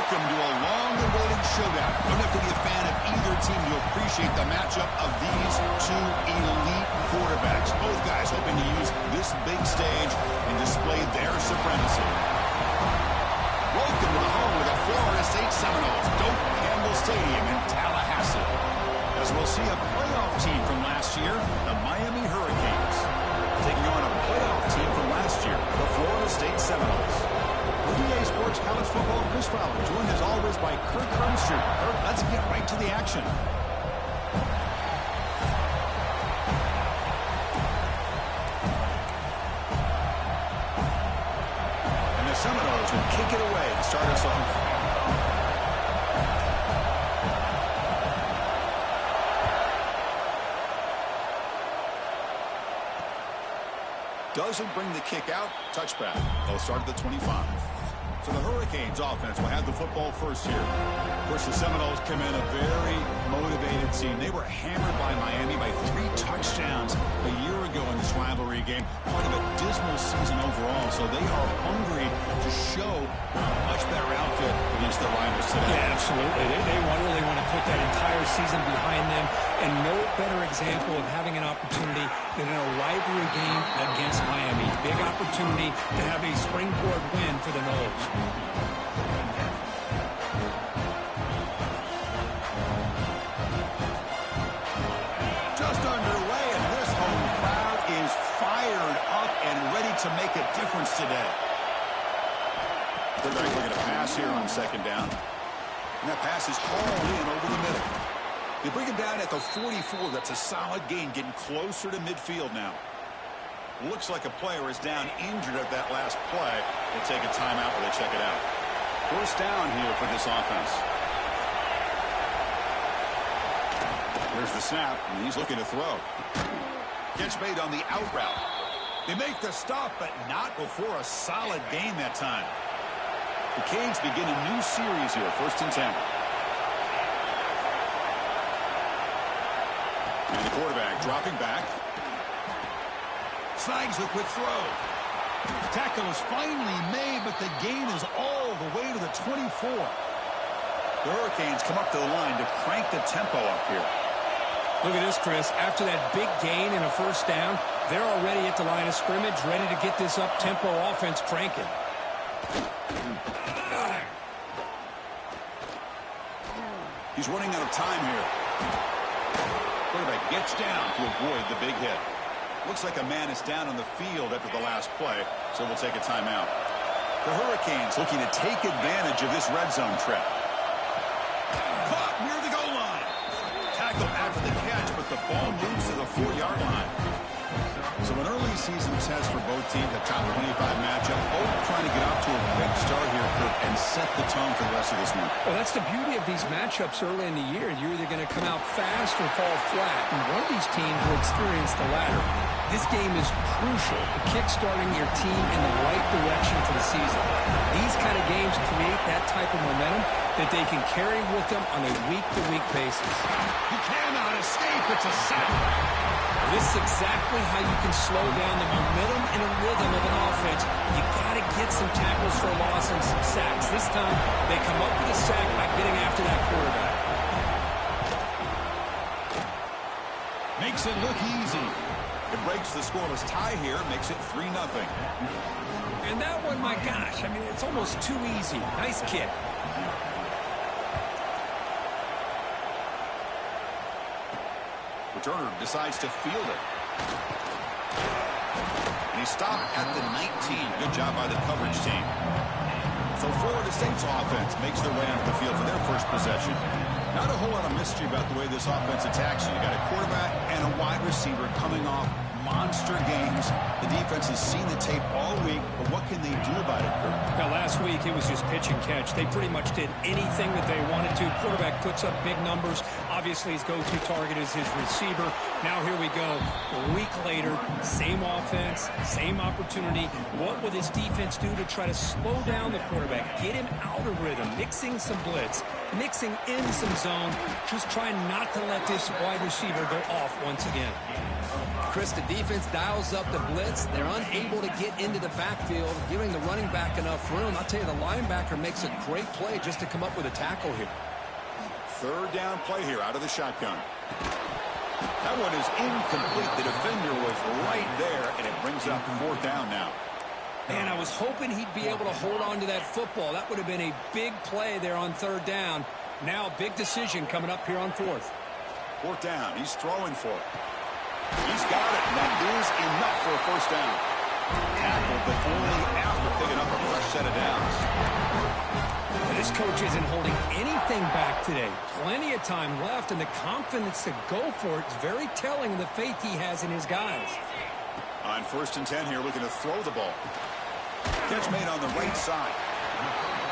Welcome to a long-awaited showdown. You don't have to be a fan of either team to appreciate the matchup of these two elite quarterbacks. Both guys hoping to use this big stage and display their supremacy. Welcome to the home of the Florida State Seminoles, Doak Campbell Stadium in Tallahassee. As we'll see a playoff team from last year, the Miami Hurricanes, taking on a playoff team from last year, the Florida State Seminoles. EA Sports College Football, Chris Fowler, joined as always by Kirk Hermster. Kirk, let's get right to the action. And the Seminoles will kick it away to start us off. Doesn't bring the kick out. Touchback. They'll start at the 25. So the Hurricanes offense will have the football first here. Of course, the Seminoles come in a very motivated team. They were hammered by Miami by 3 touchdowns a year ago in this rivalry game. Part of a dismal season overall. So they are hungry to show a much better outfit against their rivals today. Yeah, absolutely. They really want to put that entire season behind them. And no better example of having an opportunity than in a rivalry game against Miami. Big opportunity to have a springboard win for the Noles. Just underway, and this home crowd is fired up and ready to make a difference today. They're looking at a pass here on second down. And that pass is called in over the middle. They bring him down at the 44. That's a solid gain, getting closer to midfield now. Looks like a player is down injured at that last play. We'll take a timeout while they check it out. First down here for this offense. Here's the snap, and he's looking to throw. Catch made on the out route. They make the stop, but not before a solid gain that time. The Canes begin a new series here, 1st and 10. And the quarterback dropping back. Snags the quick throw. Tackle is finally made, but the gain is all the way to the 24. The Hurricanes come up to the line to crank the tempo up here. Look at this, Chris. After that big gain and a first down, they're already at the line of scrimmage, ready to get this up-tempo offense cranking. He's running out of time here. Quarterback gets down to avoid the big hit. Looks like a man is down on the field after the last play, so we'll take a timeout. The Hurricanes looking to take advantage of this red zone trap. Caught near the goal line. Tackle after the catch, but the ball moves to the 4-yard line. So an early season test for both teams, a top 25 matchup. Both trying to get off to a quick start here, Kirk, and set the tone for the rest of this one. Well, that's the beauty of these matchups early in the year. You're either going to come out fast or fall flat, and one of these teams will experience the latter. This game is crucial to kick-starting your team in the right direction for the season. These kind of games create that type of momentum that they can carry with them on a week-to-week basis. He cannot escape. It's a sack. This is exactly how you can slow down the momentum and a rhythm of an offense. You got to get some tackles for a loss and some sacks. This time, they come up with a sack by getting after that quarterback. Makes it look easy. It breaks the scoreless tie here, makes it 3-0. And that one, my gosh, I mean, it's almost too easy. Nice kick. Returner decides to field it. And he stopped at the 19. Good job by the coverage team. So Florida State's offense makes their way onto the field for their first possession. Not a whole lot of mystery about the way this offense attacks you. You got a quarterback and a wide receiver coming off monster games. The defense has seen the tape all week, but what can they do about it, Kirk? Now, last week, it was just pitch and catch. They pretty much did anything that they wanted to. Quarterback puts up big numbers. Obviously, his go-to target is his receiver. Now, here we go. A week later, same offense, same opportunity. What will this defense do to try to slow down the quarterback, get him out of rhythm, mixing some blitz, mixing in some zone, just trying not to let this wide receiver go off once again. Chris, the defense dials up the blitz. They're unable to get into the backfield, giving the running back enough room. I'll tell you, the linebacker makes a great play just to come up with a tackle here. Third down play here out of the shotgun. That one is incomplete. The defender was right there, and it brings up fourth down now. Man, I was hoping he'd be able to hold on to that football. That would have been a big play there on third down. Now a big decision coming up here on fourth. Fourth down. He's throwing for it. He's got it. And that is enough for a first down. Tackle, but only after picking up a fresh set of downs. And this coach isn't holding anything back today. Plenty of time left, and the confidence to go for it is very telling of the faith he has in his guys. On 1st and 10 here, looking to throw the ball. Catch made on the right side.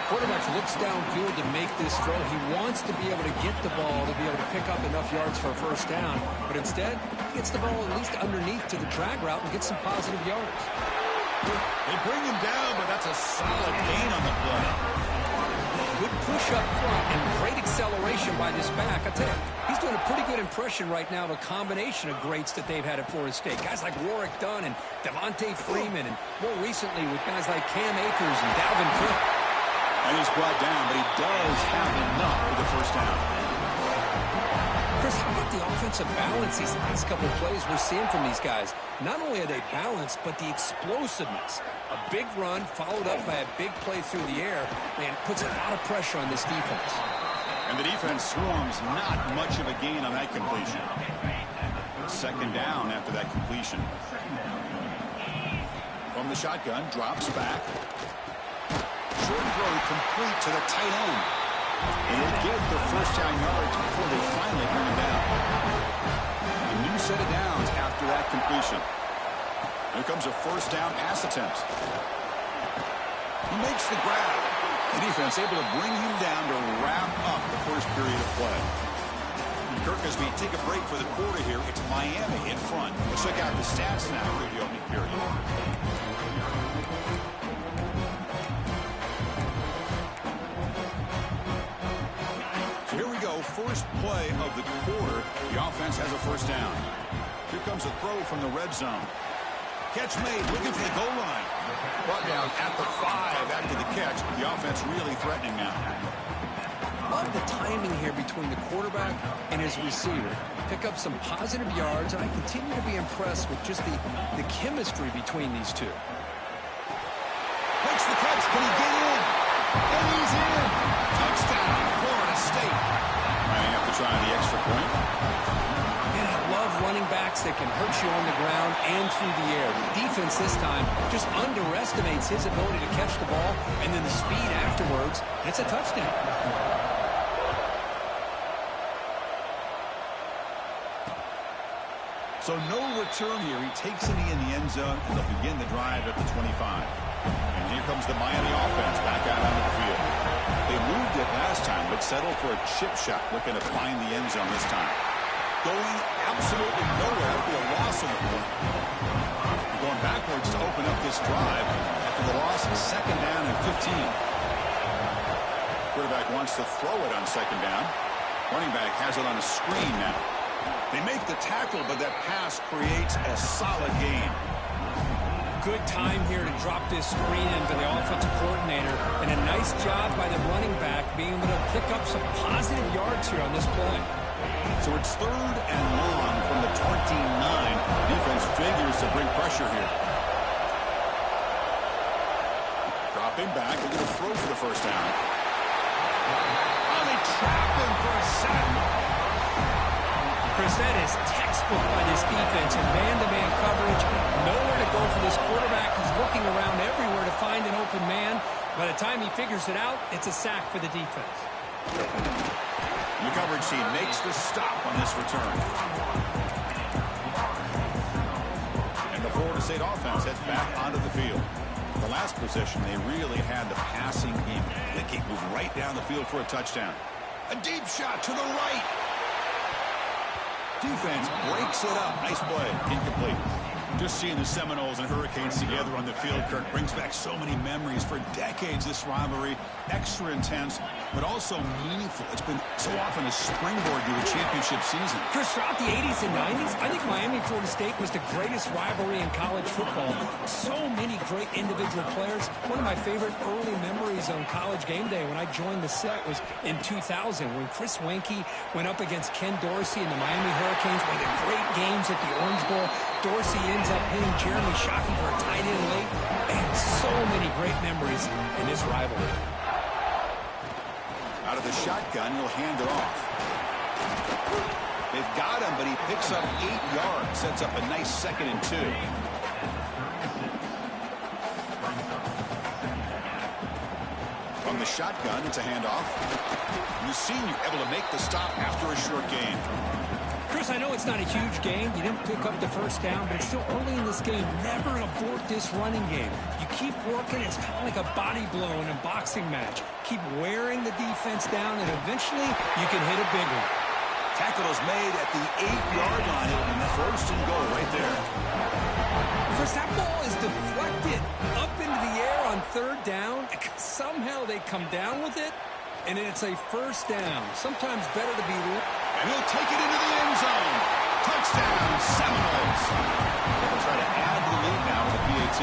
Quarterback looks downfield to make this throw. He wants to be able to get the ball to be able to pick up enough yards for a first down. But instead, he gets the ball at least underneath to the drag route and gets some positive yards. They bring him down, but that's a solid gain on the play. Good push up front and great acceleration by this back. I tell you, he's doing a pretty good impression right now of a combination of greats that they've had at Florida State. Guys like Warwick Dunn and Devontae Freeman, and more recently with guys like Cam Akers and Dalvin Cook. And he's brought down, but he does have enough for the first down. Chris, how about the offensive balance these last couple of plays we're seeing from these guys? Not only are they balanced, but the explosiveness. A big run followed up by a big play through the air, man, puts a lot of pressure on this defense. And the defense swarms not much of a gain on that completion. Second down after that completion. From the shotgun, drops back. Short throw complete to the tight end. And he'll get the first down yards before they finally bring him down. A new set of downs after that completion. Here comes a first down pass attempt. He makes the grab. The defense able to bring him down to wrap up the first period of play. Kirk, as we take a break for the quarter here, it's Miami in front. Let's check out the stats now for the opening period. First play of the quarter. The offense has a first down. Here comes a throw from the red zone. Catch made, looking for the goal line. Brought down at the 5 after the catch. The offense really threatening now. Love the timing here between the quarterback and his receiver. Pick up some positive yards, and I continue to be impressed with just the chemistry between these two. Makes the catch. Can he get in? And he's in. Touchdown, Florida State. Might have to try the extra point. And I love running backs that can hurt you on the ground and through the air. The defense this time just underestimates his ability to catch the ball, and then the speed afterwards, and it's a touchdown. So no return here. He takes it in the end zone, and they'll begin the drive at the 25. And here comes the Miami offense back out onto the field. They moved it last time, but settled for a chip shot, looking to find the end zone this time. Going absolutely nowhere. That'll be a loss of the point. Going backwards to open up this drive after the loss of second down and 15. Quarterback wants to throw it on second down. Running back has it on a screen now. They make the tackle, but that pass creates a solid gain. Good time here to drop this screen into the offensive coordinator, and a nice job by the running back being able to pick up some positive yards here on this play. So it's third and long from the 29. Defense figures to bring pressure here. Dropping back, they're going to throw for the first down. Oh, they trap him for a sack. Chris, that is textbook by this defense in man-to-man coverage. Nowhere to go for this quarterback. He's looking around everywhere to find an open man. By the time he figures it out, it's a sack for the defense. The coverage team makes the stop on this return. And the Florida State offense heads back onto the field. The last possession, they really had the passing game. They can move right down the field for a touchdown. A deep shot to the right. Defense breaks it up. Nice play. Incomplete. Just seeing the Seminoles and Hurricanes together on the field, Kirk, brings back so many memories. For decades, this rivalry, extra intense, but also meaningful. It's been so often a springboard to a championship season. Chris, throughout the 80s and 90s, I think Miami-Florida State was the greatest rivalry in college football. So many great individual players. One of my favorite early memories on College Game Day when I joined the set was in 2000 when Chris Weinke went up against Ken Dorsey and the Miami Hurricanes. One of the great games at the Orange Bowl. Dorsey ends up hitting Jeremy Shockey for a tight end late. And so many great memories in this rivalry. Out of the shotgun, he'll hand it off. They've got him, but he picks up 8 yards. Sets up a nice 2nd and 2. From the shotgun, it's a handoff. And the senior able to make the stop after a short gain. Chris, I know it's not a huge game. You didn't pick up the first down, but it's still early in this game. Never abort this running game. You keep working. It's kind of like a body blow in a boxing match. Keep wearing the defense down, and eventually you can hit a big one. Tackle is made at the 8-yard line. It'll be 1st and goal right there. Chris, that ball is deflected up into the air on 3rd down. Somehow they come down with it, and then it's a 1st down. Sometimes better to be... And he'll take it into the end zone. Touchdown, Seminoles. They'll try to add to the lead now with a PAT.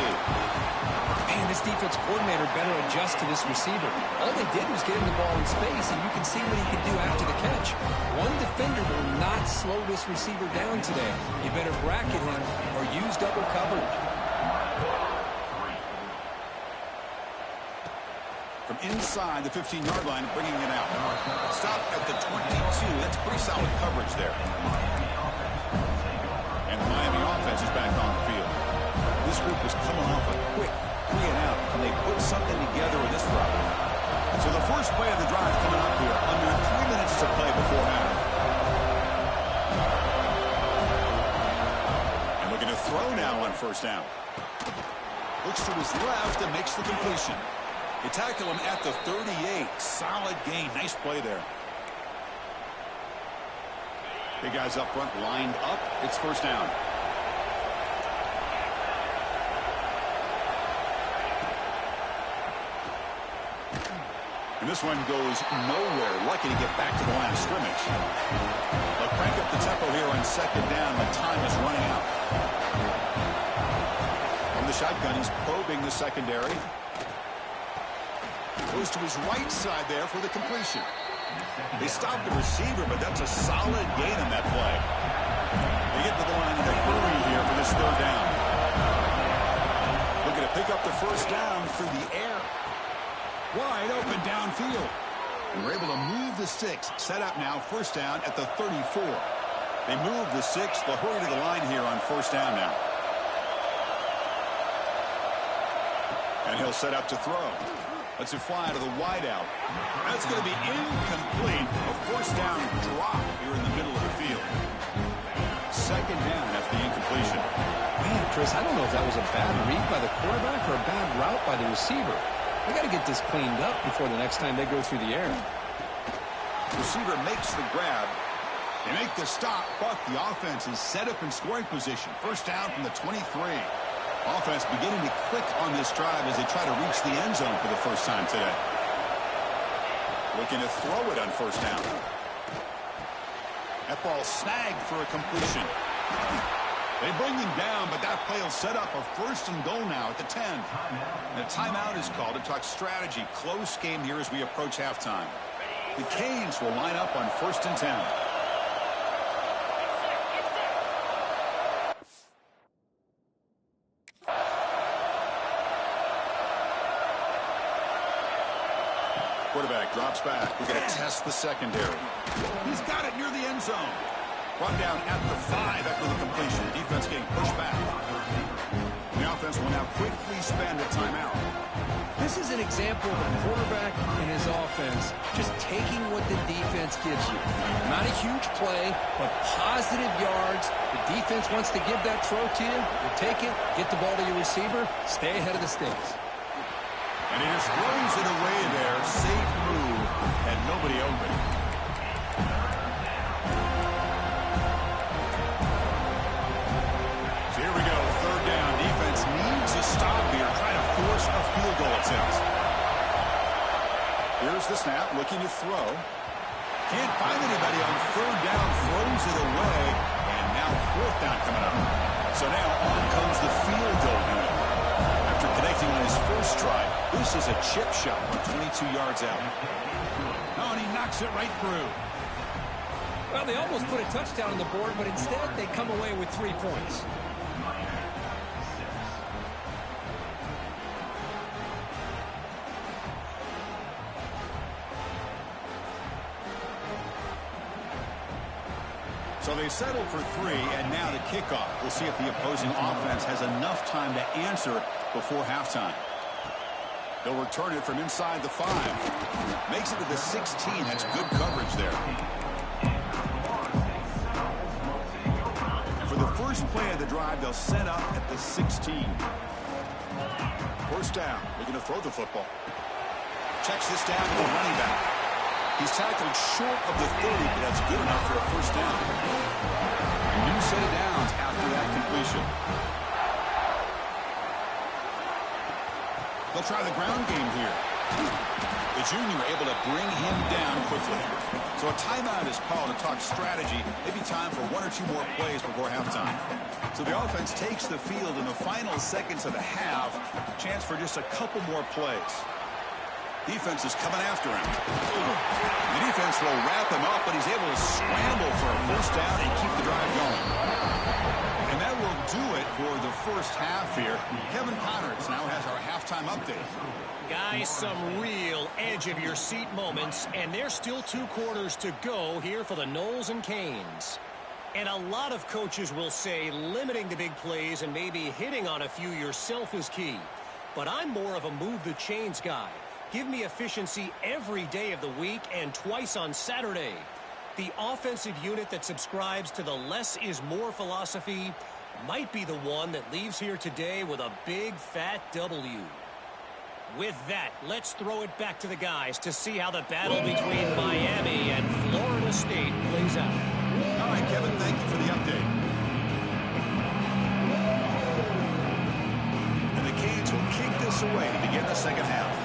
Man, this defense coordinator better adjust to this receiver. All they did was get him the ball in space, and you can see what he can do after the catch. One defender will not slow this receiver down today. You better bracket him or use double coverage. From inside the 15-yard line, bringing it out. Stop at the 22. That's pretty solid coverage there. And the Miami offense is back on the field. This group is coming off a quick 3-and-out. Can they put something together with this problem? So the first play of the drive coming up here. Under 3 minutes to play before half. And looking to throw now on 1st down. Looks to his left and makes the completion. They tackle him at the 38. Solid gain. Nice play there. Big guys up front lined up. It's 1st down. And this one goes nowhere. Lucky to get back to the line of scrimmage. They'll crank up the tempo here on 2nd down. The time is running out. From the shotgun, he's probing the secondary. Goes to his right side there for the completion. They stop the receiver, but that's a solid gain on that play. They get to the line in a hurry here for this 3rd down. Looking to pick up the 1st down through the air. Wide open downfield. And we're able to move the 6. Set up now, 1st down at the 34. They move the 6. They'll hurry to the line here on 1st down now. And he'll set up to throw. Lets it fly to the wideout. That's going to be incomplete. A 1st down drop here in the middle of the field. 2nd down after the incompletion. Man, Chris, I don't know if that was a bad read by the quarterback or a bad route by the receiver. They got to get this cleaned up before the next time they go through the air. Receiver makes the grab. They make the stop, but the offense is set up in scoring position. 1st down from the 23. Offense beginning to click on this drive as they try to reach the end zone for the first time today. Looking to throw it on 1st down. That ball snagged for a completion. They bring him down, but that play will set up a 1st and goal now at the 10. And a timeout is called to talk strategy. Close game here as we approach halftime. The Canes will line up on 1st and 10. Quarterback drops back. We're going to test the secondary. He's got it near the end zone. Brought down at the 5 after the completion. Defense getting pushed back. The offense will now quickly spend a timeout. This is an example of a quarterback and his offense just taking what the defense gives you. Not a huge play, but positive yards. The defense wants to give that throw to you. You take it, get the ball to your receiver, stay ahead of the sticks. And he just throws it away there. Safe move and nobody open. So here we go. Here's the snap, looking to throw. Can't find anybody on third down, throws it away, and now fourth down coming up. So now on comes the field goal unit. After connecting on his first try, this is a chip shot from 22 yards out. Oh, and he knocks it right through. Well, they almost put a touchdown on the board, but instead they come away with 3 points. So they settle for 3, and now the kickoff. We'll see if the opposing offense has enough time to answer before halftime. They'll return it from inside the 5. Makes it to the 16. That's good coverage there. For the first play of the drive, they'll set up at the 16. First down. Looking to throw the football. Checks this down to the running back. He's tackled short of the 30, but that's good enough for a first down. A new set of downs after that completion. They'll try the ground game here. The junior able to bring him down quickly. So a timeout is called to talk strategy. Maybe time for 1 or 2 more plays before halftime. So the offense takes the field in the final seconds of the half. Chance for just a couple more plays. Defense is coming after him. The defense will wrap him up, but he's able to scramble for a first down and keep the drive going. And that will do it for the first half here. Kevin Connerts now has our halftime update. Guys, some real edge-of-your-seat moments, and there's still 2 quarters to go here for the Noles and Canes. And a lot of coaches will say limiting the big plays and maybe hitting on a few yourself is key. But I'm more of a move-the-chains guy. Give me efficiency every day of the week and twice on Saturday. The offensive unit that subscribes to the less is more philosophy might be the one that leaves here today with a big fat W. With that, let's throw it back to the guys to see how the battle between Miami and Florida State plays out. All right, Kevin, thank you for the update. And the Canes will kick this away to begin the second half.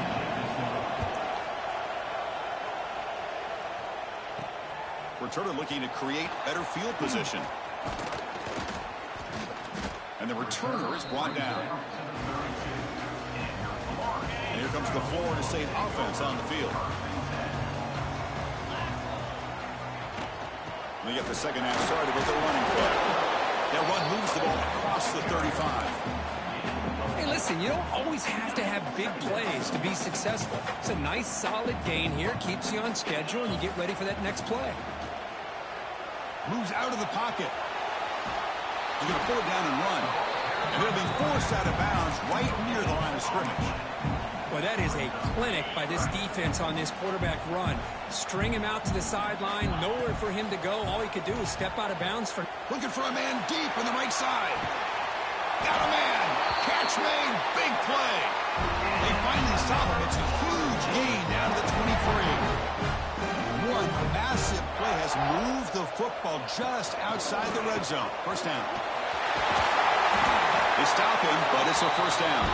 Returner looking to create better field position. And the returner is brought down. And here comes the Florida State offense on the field. We get the second half started with a running play. That run moves the ball across the 35. Hey, listen, you don't always have to have big plays to be successful. It's a nice, solid gain here. Keeps you on schedule, and you get ready for that next play. Moves out of the pocket. He's going to pull it down and run. And it'll be forced out of bounds right near the line of scrimmage. Well, that is a clinic by this defense on this quarterback run. String him out to the sideline, nowhere for him to go. All he could do is step out of bounds. Looking for a man deep on the right side. Got a man. Catch made. Big play. They finally stop him. It's a huge gain down to the 23. One massive play has moved the football just outside the red zone. First down. They stop him, but it's a first down.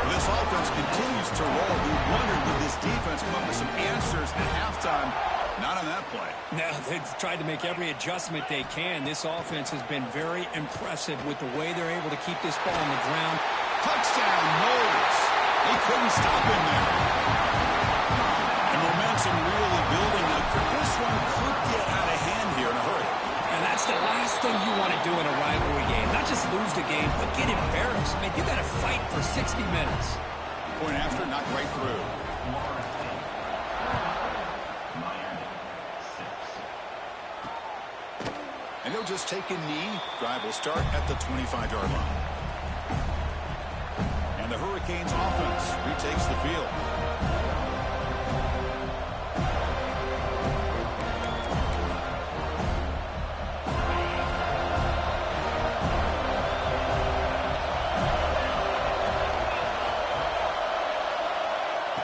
This offense continues to roll. We wondered, would this defense come up with some answers at halftime? Not on that play. No, they've tried to make every adjustment they can. This offense has been very impressive with the way they're able to keep this ball on the ground. Touchdown, Noles. They couldn't stop him there. And momentum really building up. This one could get out of hand here in a hurry. And that's the last thing you want to do in a rivalry game. Not just lose the game, but get embarrassed. I mean, you got to fight for 60 minutes. Point after, knocked right through. And he'll just take a knee. Drive will start at the 25-yard line. And the Hurricanes offense retakes the field.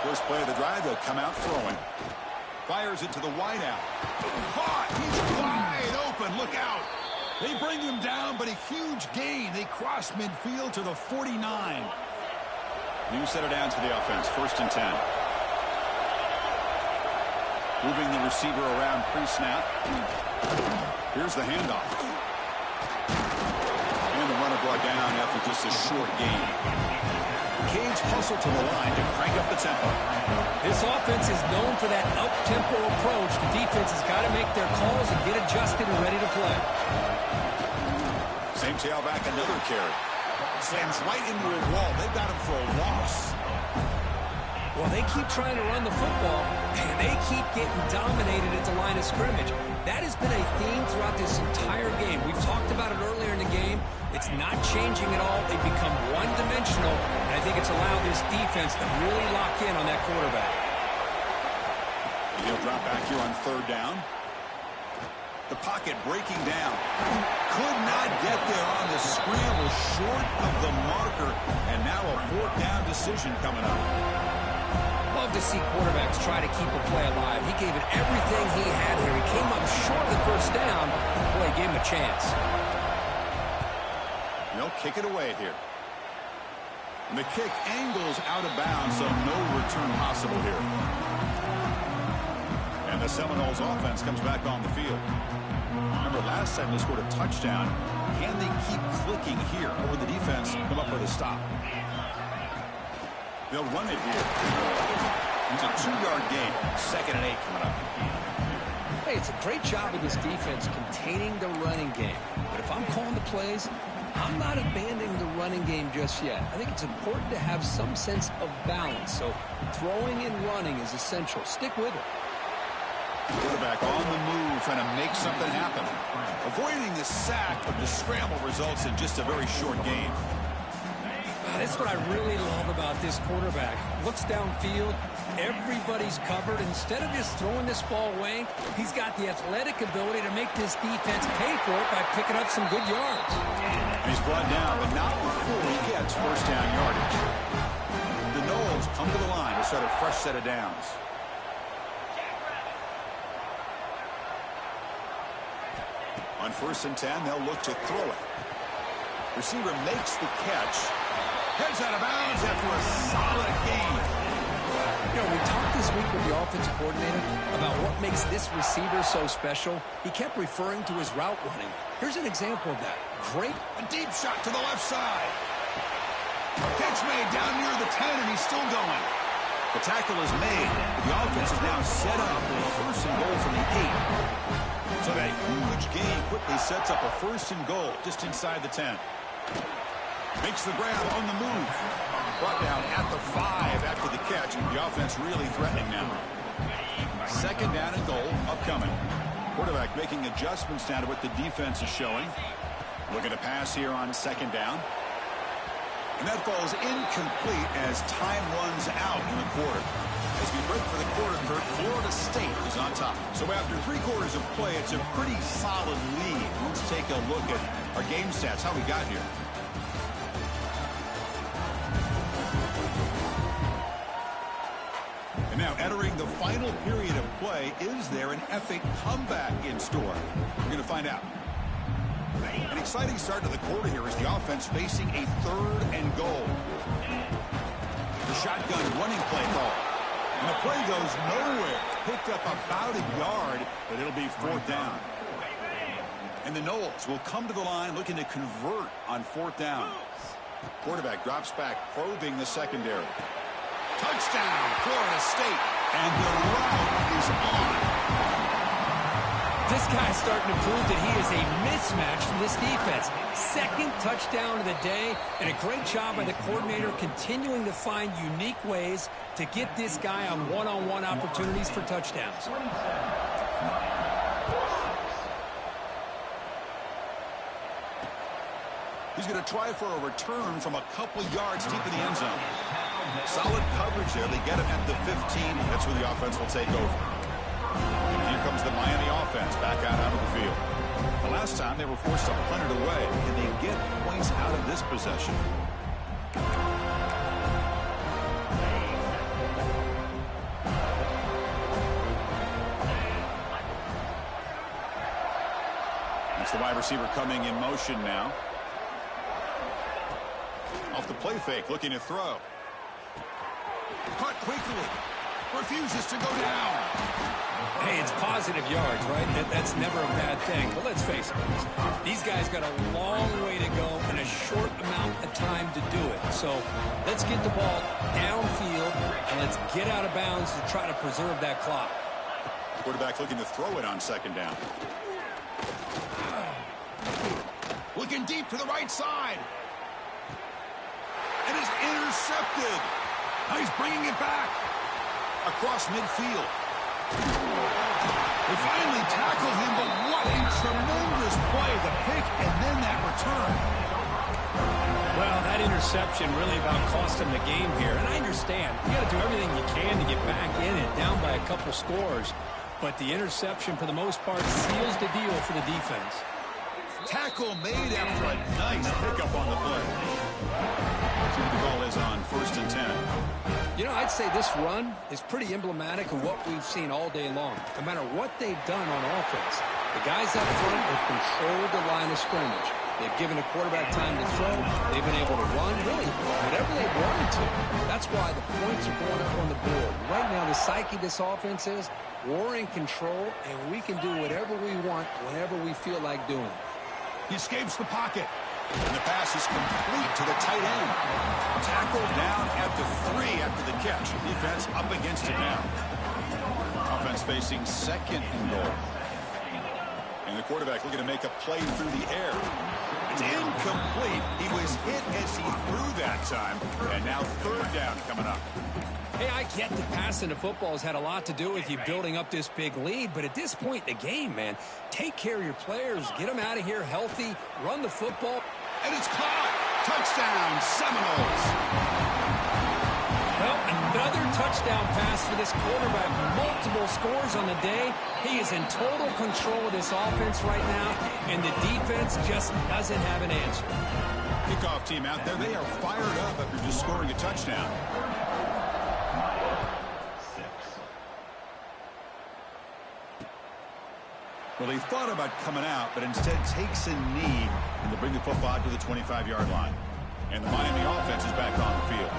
First play of the drive, they'll come out throwing. Fires it to the wideout. Caught! He's wide open. Look out! They bring him down, but a huge gain. They cross midfield to the 49. New set of downs for the offense. First and 10. Moving the receiver around pre-snap. Here's the handoff. And the runner brought down after just a short gain. Cage hustle to the line to crank up the tempo. This offense is known for that up-tempo approach. The defense has got to make their calls and get adjusted and ready to play. Same tailback, another carry. Slams right into a wall. They've got him for a loss. Well, they keep trying to run the football, and they keep getting dominated at the line of scrimmage. That has been a theme throughout this entire game. We've talked about it earlier in the game. It's not changing at all. They've become one-dimensional, and I think it's allowed this defense to really lock in on that quarterback. He'll drop back here on third down. The pocket breaking down. Could not get there on the scramble, short of the marker, and now a fourth down decision coming up. Love to see quarterbacks try to keep a play alive. He gave it everything he had here. He came up short of the first down. Boy, he gave him a chance. They'll kick it away here. And the kick angles out of bounds, so no return possible here. And the Seminoles offense comes back on the field. Remember, last time they scored a touchdown. Can they keep clicking here, or will the defense come up with a stop? They'll run it here. It's a 2-yard gain. 2nd and 8 coming up. Hey, it's a great job of this defense containing the running game. But if I'm calling the plays, I'm not abandoning the running game just yet. I think it's important to have some sense of balance. So throwing and running is essential. Stick with it. Quarterback on the move, trying to make something happen. Avoiding the sack, but the scramble results in just a very short gain. That's what I really love about this quarterback. Looks downfield, everybody's covered. Instead of just throwing this ball away, he's got the athletic ability to make this defense pay for it by picking up some good yards. And he's brought down, but not before he gets first down yardage. The Noles come to the line to start a fresh set of downs. On 1st and 10, they'll look to throw it. Receiver makes the catch. Heads out of bounds after a solid gain. You know, we talked this week with the offensive coordinator about what makes this receiver so special. He kept referring to his route running. Here's an example of that. Great. A deep shot to the left side. Catch made down near the 10, and he's still going. The tackle is made. The offense is now set up with 1st and goal from the 8. So that huge gain quickly sets up a 1st and goal just inside the 10. Makes the grab on the move. Brought down at the 5 after the catch. The offense really threatening now. 2nd down and goal upcoming. Quarterback making adjustments now to what the defense is showing. Looking to pass here on 2nd down. And that falls incomplete as time runs out in the quarter. As we break for the quarter, Kurt, Florida State is on top. So after 3 quarters of play, it's a pretty solid lead. Let's take a look at our game stats, how we got here. And now entering the final period of play, is there an epic comeback in store? We're going to find out. An exciting start to the quarter here as the offense facing a 3rd and goal. The shotgun running play call. And the play goes nowhere. Picked up about a yard, but it'll be 4th down. And the Noles will come to the line looking to convert on 4th down. Quarterback drops back, probing the secondary. Touchdown, Florida State. And the route is on. This guy's starting to prove that he is a mismatch from this defense. 2nd touchdown of the day, and a great job by the coordinator continuing to find unique ways to get this guy on one-on-one opportunities for touchdowns. He's going to try for a return from a couple yards deep in the end zone. Solid coverage there. They get him at the 15. That's where the offense will take over. And here comes the Miami offense back out onto the field. The last time they were forced to punt it away. Can they get points out of this possession? That's the wide receiver coming in motion now. Off the play fake, looking to throw. Caught quickly. Refuses to go down. Hey, it's positive yards, right? That's never a bad thing. But let's face it, these guys got a long way to go in a short amount of time to do it. So let's get the ball downfield, and let's get out of bounds to try to preserve that clock. Quarterback looking to throw it on second down. Looking deep to the right side. It is intercepted. Now he's bringing it back. Across midfield. They finally tackle him, but what a tremendous play. The pick and then that return. Well, that interception really about cost him the game here. And I understand. You got to do everything you can to get back in it, down by a couple scores. But the interception, for the most part, seals the deal for the defense. Tackle made after a nice pickup on the play. See what the call is on 1st and 10. You know, I'd say this run is pretty emblematic of what we've seen all day long. No matter what they've done on offense, the guys up front have controlled the line of scrimmage. They've given a quarterback time to throw. They've been able to run, really, whatever they wanted to. That's why the points are going up on the board. Right now, the psyche of this offense is we're in control, and we can do whatever we want whenever we feel like doing it. He escapes the pocket. And the pass is complete to the tight end. Tackled down at the 3 after the catch. Defense up against it now. Offense facing second and goal. And the quarterback looking to make a play through the air. It's incomplete. He was hit as he threw that time. And now 3rd down coming up. Hey, I get that passing the football has had a lot to do with you building up this big lead, but at this point in the game, man, take care of your players, get them out of here healthy, run the football. And it's caught. Touchdown, Seminoles. Well, another touchdown pass for this quarterback. Multiple scores on the day. He is in total control of this offense right now, and the defense just doesn't have an answer. Kickoff team out there. They are fired up after just scoring a touchdown. Well, he thought about coming out, but instead takes a knee and to bring the football to the 25-yard line. And the Miami offense is back on the field.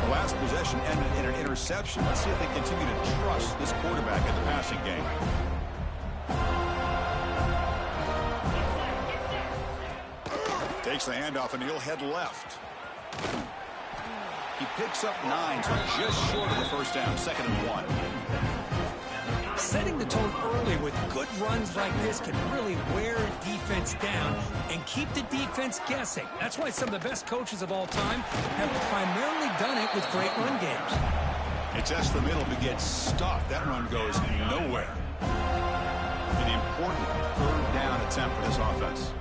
The last possession ended in an interception. Let's see if they continue to trust this quarterback in the passing game. Takes the handoff, and he'll head left. He picks up 9, so just short of the first down, 2nd and 1. Setting the tone early with good runs like this can really wear defense down and keep the defense guessing. That's why some of the best coaches of all time have primarily done it with great run games. It's just the middle to get stuffed. That run goes nowhere. An important 3rd down attempt for this offense.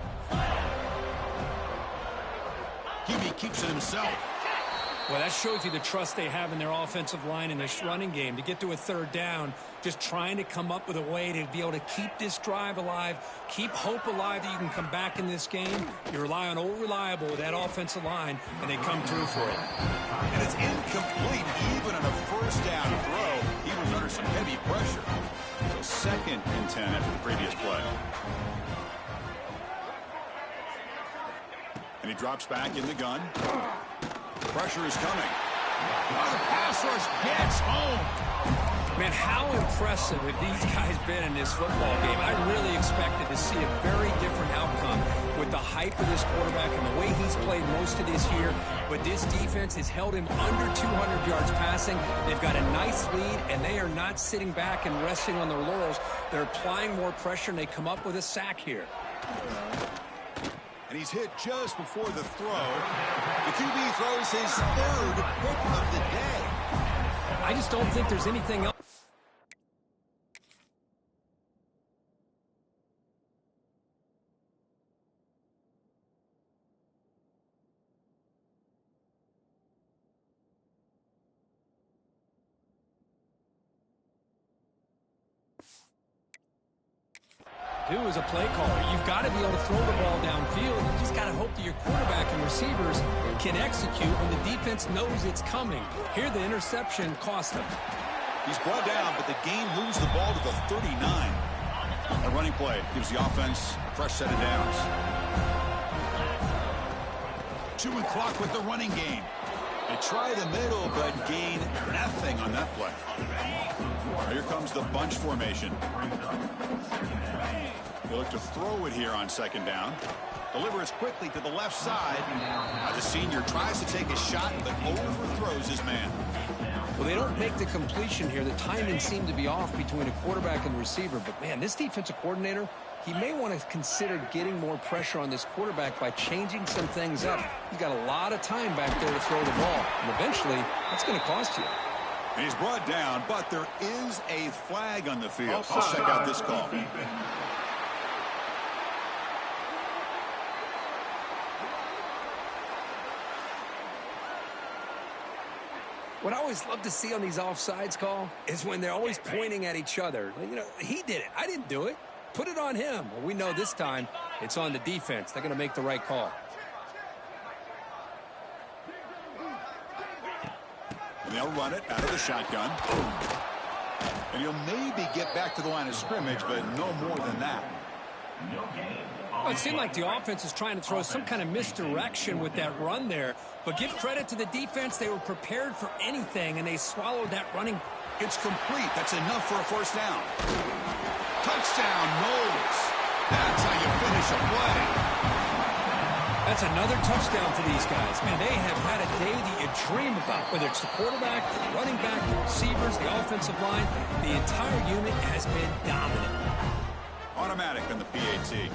QB keeps it himself. Well, that shows you the trust they have in their offensive line in this running game. To get to a 3rd down, just trying to come up with a way to be able to keep this drive alive, keep hope alive that you can come back in this game. You rely on old reliable with that offensive line, and they come through for it. And it's incomplete even on a 1st down throw. He was under some heavy pressure. So 2nd and 10 after the previous play. And he drops back in the gun. Pressure is coming. Oh, the pass rush gets home. Man, how impressive have these guys been in this football game? I really expected to see a very different outcome with the hype of this quarterback and the way he's played most of this year. But this defense has held him under 200 yards passing. They've got a nice lead, and they are not sitting back and resting on their laurels. They're applying more pressure, and they come up with a sack here. And he's hit just before the throw. The QB throws his 3rd pick of the day. I just don't think there's anything else. Do as a play caller. You've got to be able to throw the ball downfield. You just got to hope that your quarterback and receivers can execute when the defense knows it's coming. Here, the interception cost them. He's brought down, but the game moves the ball to the 39. A running play gives the offense a fresh set of downs. Chewing clock with the running game. They try the middle, but gain nothing on that play. Here comes the bunch formation. They look to throw it here on second down. Delivers quickly to the left side. Now the senior tries to take a shot, but overthrows his man. Well, they don't make the completion here. The timing seemed to be off between a quarterback and receiver. But, man, this defensive coordinator, he may want to consider getting more pressure on this quarterback by changing some things up. He's got a lot of time back there to throw the ball. And eventually, that's going to cost you. And he's brought down, but there is a flag on the field. Let's check out this call. What I always love to see on these offsides call is when they're always pointing at each other. You know, he did it. I didn't do it. Put it on him. Well, we know this time it's on the defense. They're going to make the right call. And they'll run it out of the shotgun. And he'll maybe get back to the line of scrimmage, but no more than that. Well, it seemed like the offense is trying to throw some kind of misdirection with that run there. But give credit to the defense. They were prepared for anything, and they swallowed that running. It's complete. That's enough for a first down. Touchdown, Knowles. That's how you finish a play. That's another touchdown for these guys. Man, they have had a day that you dream about, whether it's the quarterback, the running back, the receivers, the offensive line. The entire unit has been dominant. Automatic on the PAT.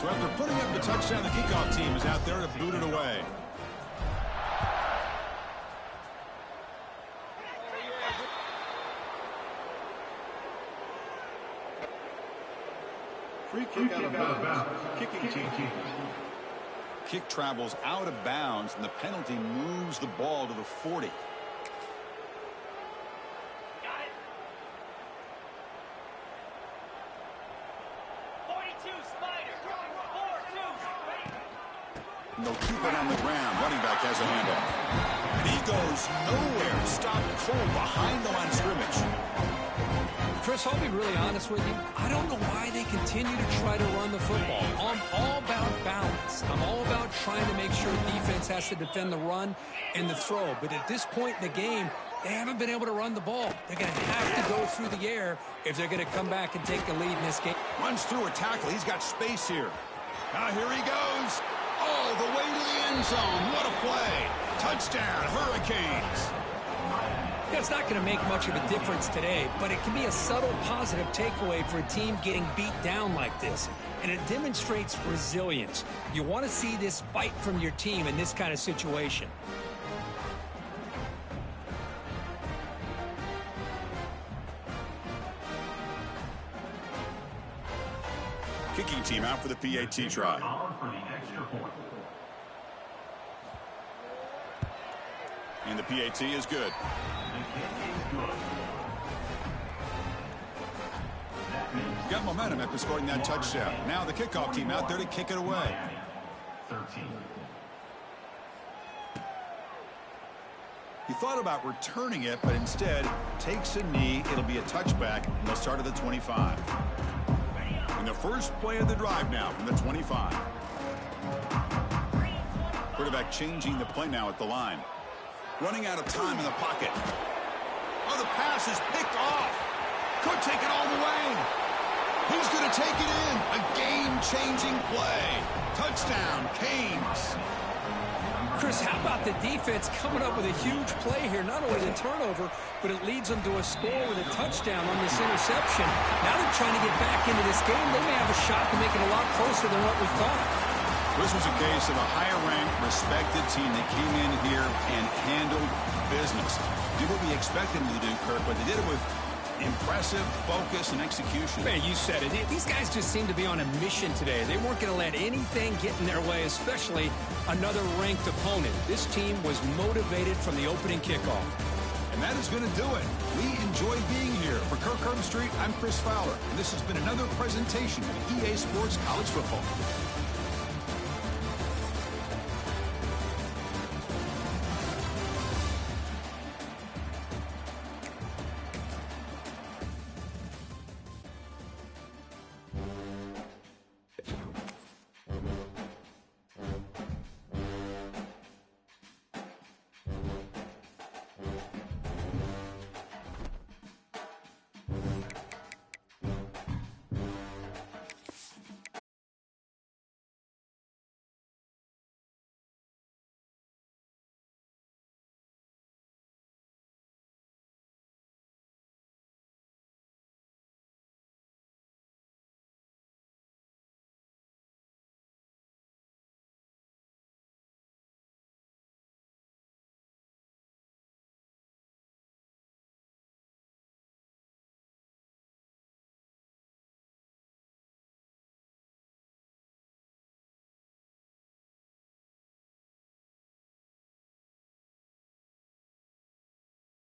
So after putting up the touchdown, the kickoff team is out there to boot it away. Free kick out of bounds. Kicking team. Kick travels out of bounds, and the penalty moves the ball to the 40. And they'll keep it on the ground. Running back has a handoff. And he goes nowhere. Stopped cold behind the line of scrimmage. Chris, I'll be really honest with you. I don't know why they continue to try to run the football. I'm all about balance. I'm all about trying to make sure defense has to defend the run and the throw. But at this point in the game, they haven't been able to run the ball. They're going to have to go through the air if they're going to come back and take the lead in this game. Runs through a tackle. He's got space here. Now here he goes. All the way to the end zone. What a play. Touchdown, Hurricanes. Yeah, it's not going to make much of a difference today, but it can be a subtle positive takeaway for a team getting beat down like this. And it demonstrates resilience. You want to see this fight from your team in this kind of situation. Kicking team out for the PAT try. And the PAT is good. Got momentum after scoring that touchdown. Now the kickoff team out there to kick it away. He thought about returning it, but instead takes a knee. It'll be a touchback, and they'll start at the 25. And the first play of the drive now from the 25. Quarterback changing the play now at the line. Running out of time in the pocket. Oh, the pass is picked off. Could take it all the way. He's going to take it in. A game-changing play. Touchdown, Canes. Chris, how about the defense coming up with a huge play here? Not only the turnover, but it leads them to a score with a touchdown on this interception. Now they're trying to get back into this game. They may have a shot to make it a lot closer than what we thought. This was a case of a higher-ranked, respected team that came in here and handled business. Did what we expected them to do, Kirk, but they did it with impressive focus and execution. Man, you said it. These guys just seem to be on a mission today. They weren't going to let anything get in their way, especially another ranked opponent. This team was motivated from the opening kickoff. And that is going to do it. We enjoy being here. For Kirk Herbstreit, I'm Chris Fowler, and this has been another presentation of EA Sports College Football.